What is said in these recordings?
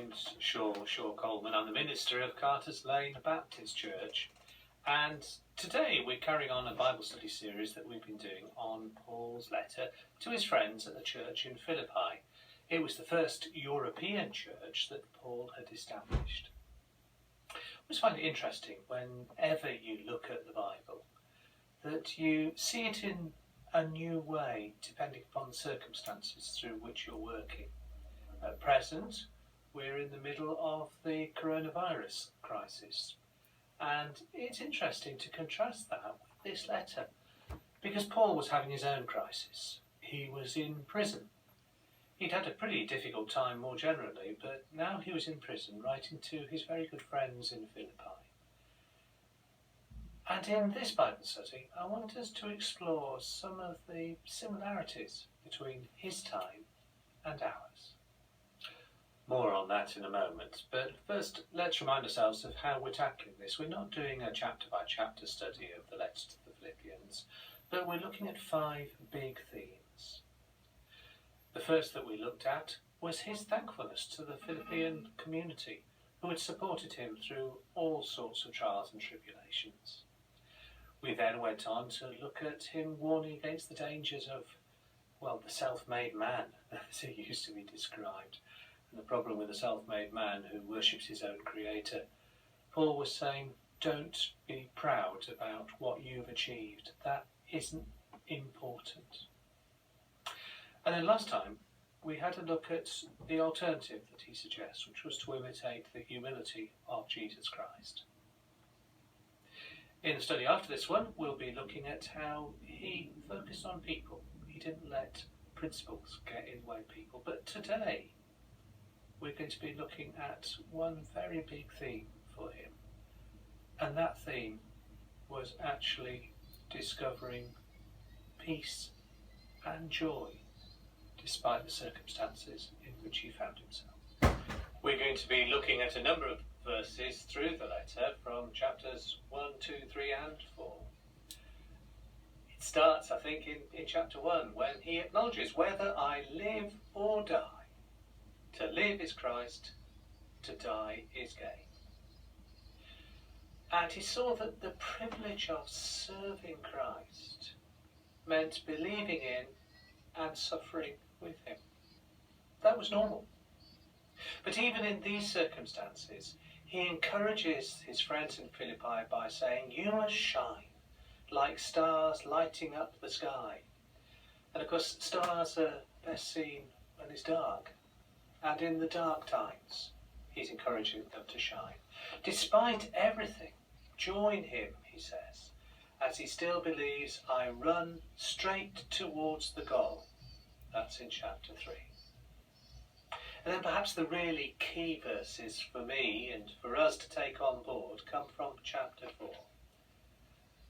name's Shaw Coleman. I'm the minister of Carter's Lane Baptist Church, and today we're carrying on a Bible study series that we've been doing on Paul's letter to his friends at the church in Philippi. It was the first European church that Paul had established. I always find it interesting whenever you look at the Bible that you see it in a new way depending upon the circumstances through which you're working. At present, we're in the middle of the coronavirus crisis, and it's interesting to contrast that with this letter, because Paul was having his own crisis. He was in prison. He'd had a pretty difficult time more generally, but now he was in prison writing to his very good friends in Philippi. And in this Bible study, I want us to explore some of the similarities between his time and ours. More on that in a moment, but first let's remind ourselves of how we're tackling this. We're not doing a chapter-by-chapter study of the letter to the Philippians, but we're looking at 5 big themes. The first that we looked at was his thankfulness to the Philippian community, who had supported him through all sorts of trials and tribulations. We then went on to look at him warning against the dangers of, the self-made man, as he used to be described. And the problem with a self-made man who worships his own creator. Paul was saying, don't be proud about what you've achieved. That isn't important. And then last time, we had a look at the alternative that he suggests, which was to imitate the humility of Jesus Christ. In the study after this one, we'll be looking at how he focused on people. He didn't let principles get in the way of people. But today, we're going to be looking at one very big theme for him. And that theme was actually discovering peace and joy despite the circumstances in which he found himself. We're going to be looking at a number of verses through the letter from chapters 1, 2, 3 and 4. It starts, I think, in chapter 1 when he acknowledges, whether I live or die, to live is Christ, to die is gain. And he saw that the privilege of serving Christ meant believing in and suffering with him. That was normal. But even in these circumstances, he encourages his friends in Philippi by saying, you must shine like stars lighting up the sky. And of course, stars are best seen when it's dark. And in the dark times, he's encouraging them to shine. Despite everything, join him, he says, as he still believes I run straight towards the goal. That's in chapter 3. And then perhaps the really key verses for me and for us to take on board come from chapter 4.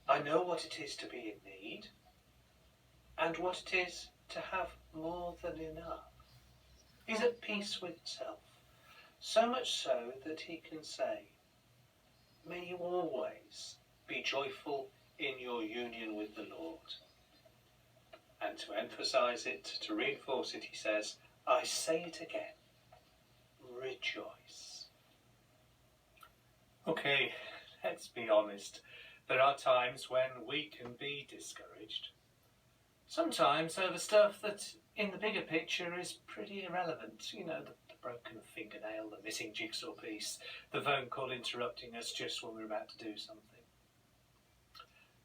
I know what it is to be in need and what it is to have more than enough. He's at peace with himself, so much so that he can say, may you always be joyful in your union with the Lord. And to emphasize it, to reinforce it, he says, I say it again, rejoice. Okay, let's be honest. There are times when we can be discouraged. Sometimes over stuff that in the bigger picture is pretty irrelevant. You know, the broken fingernail, the missing jigsaw piece, the phone call interrupting us just when we're about to do something.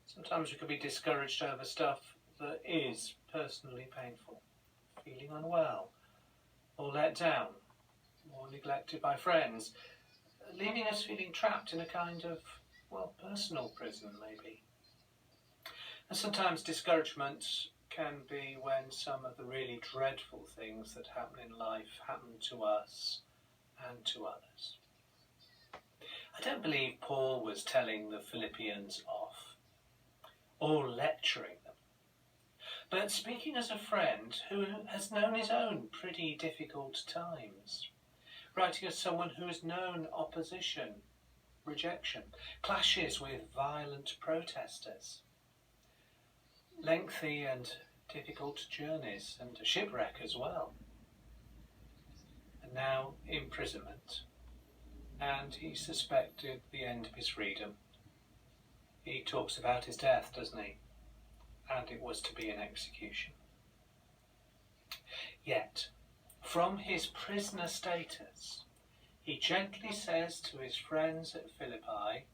Sometimes we can be discouraged over stuff that is personally painful, feeling unwell, or let down, or neglected by friends, leaving us feeling trapped in a kind of, personal prison maybe. And sometimes discouragement can be when some of the really dreadful things that happen in life happen to us and to others. I don't believe Paul was telling the Philippians off or lecturing them, but speaking as a friend who has known his own pretty difficult times, writing as someone who has known opposition, rejection, clashes with violent protesters, lengthy and difficult journeys and a shipwreck as well. And now imprisonment, and he suspected the end of his freedom. He talks about his death, doesn't he? And it was to be an execution. Yet, from his prisoner status, he gently says to his friends at Philippi,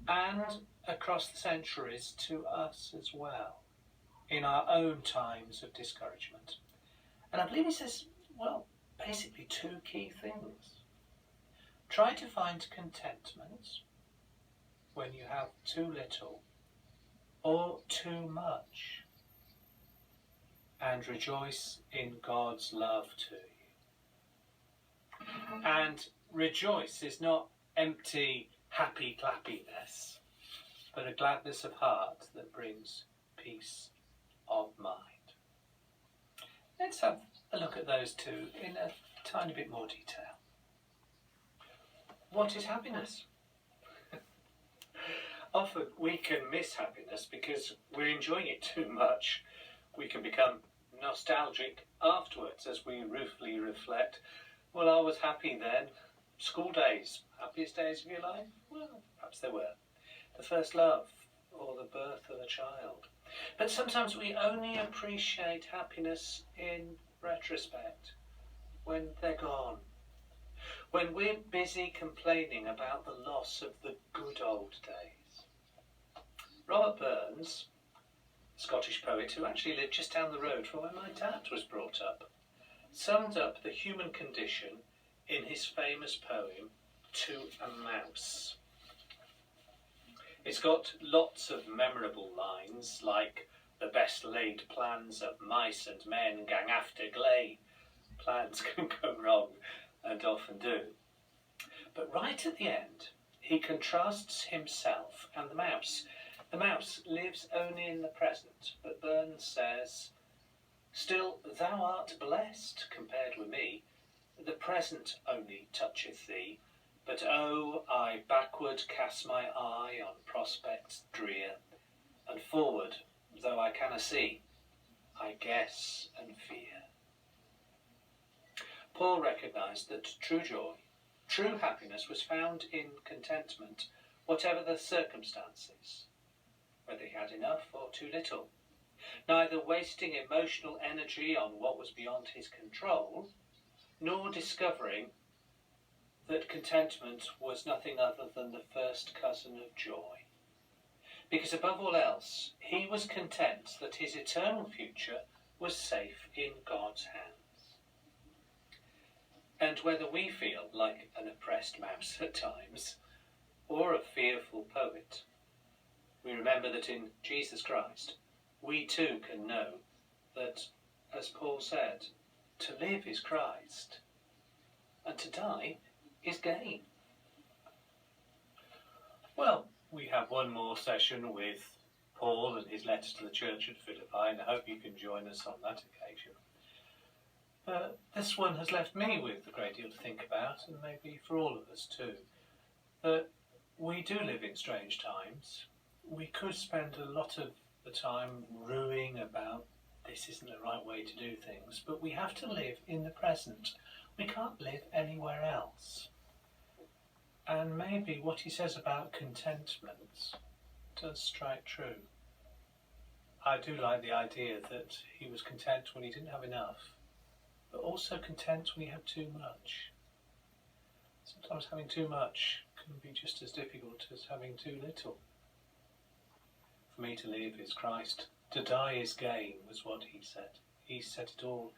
and across the centuries to us as well, in our own times of discouragement. And I believe he says, well, basically two key things. Try to find contentment when you have too little or too much, and rejoice in God's love to you. And rejoice is not empty, happy clappiness, but a gladness of heart that brings peace of mind. Let's have a look at those two in a tiny bit more detail. What is happiness? Often we can miss happiness because we're enjoying it too much. We can become nostalgic afterwards as we ruefully reflect, well, I was happy then. School days, happiest days of your life? Well, perhaps they were. The first love or the birth of a child. But sometimes we only appreciate happiness in retrospect, when they're gone. When we're busy complaining about the loss of the good old days. Robert Burns, Scottish poet who actually lived just down the road from where my dad was brought up, summed up the human condition in his famous poem, To a Mouse. It's got lots of memorable lines like, the best laid plans of mice and men gang after gley. Plans can go wrong, and often do. But right at the end, he contrasts himself and the mouse. The mouse lives only in the present, but Burns says, still thou art blessed compared with me. The present only toucheth thee, but oh, I backward cast my eye on prospects drear, and forward, though I canna see, I guess and fear. Paul recognised that true joy, true happiness was found in contentment, whatever the circumstances, whether he had enough or too little, neither wasting emotional energy on what was beyond his control, nor discovering that contentment was nothing other than the first cousin of joy. Because above all else, he was content that his eternal future was safe in God's hands. And whether we feel like an oppressed mouse at times, or a fearful poet, we remember that in Jesus Christ, we too can know that, as Paul said, to live is Christ, and to die is gain. Well, we have one more session with Paul and his letter to the church at Philippi, and I hope you can join us on that occasion. But this one has left me with a great deal to think about, and maybe for all of us too, that we do live in strange times. We could spend a lot of the time rueing about this isn't the right way to do things, but we have to live in the present. We can't live anywhere else. And maybe what he says about contentment does strike true. I do like the idea that he was content when he didn't have enough, but also content when he had too much. Sometimes having too much can be just as difficult as having too little. For me to live is Christ, to die is gain, was what he said. He said it all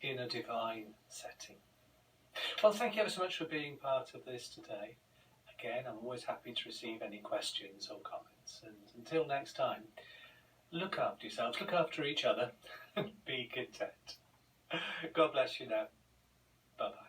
in a divine setting. Well, thank you ever so much for being part of this today. Again, I'm always happy to receive any questions or comments. And until next time, look after yourselves, look after each other, and be content. God bless you now. Bye-bye.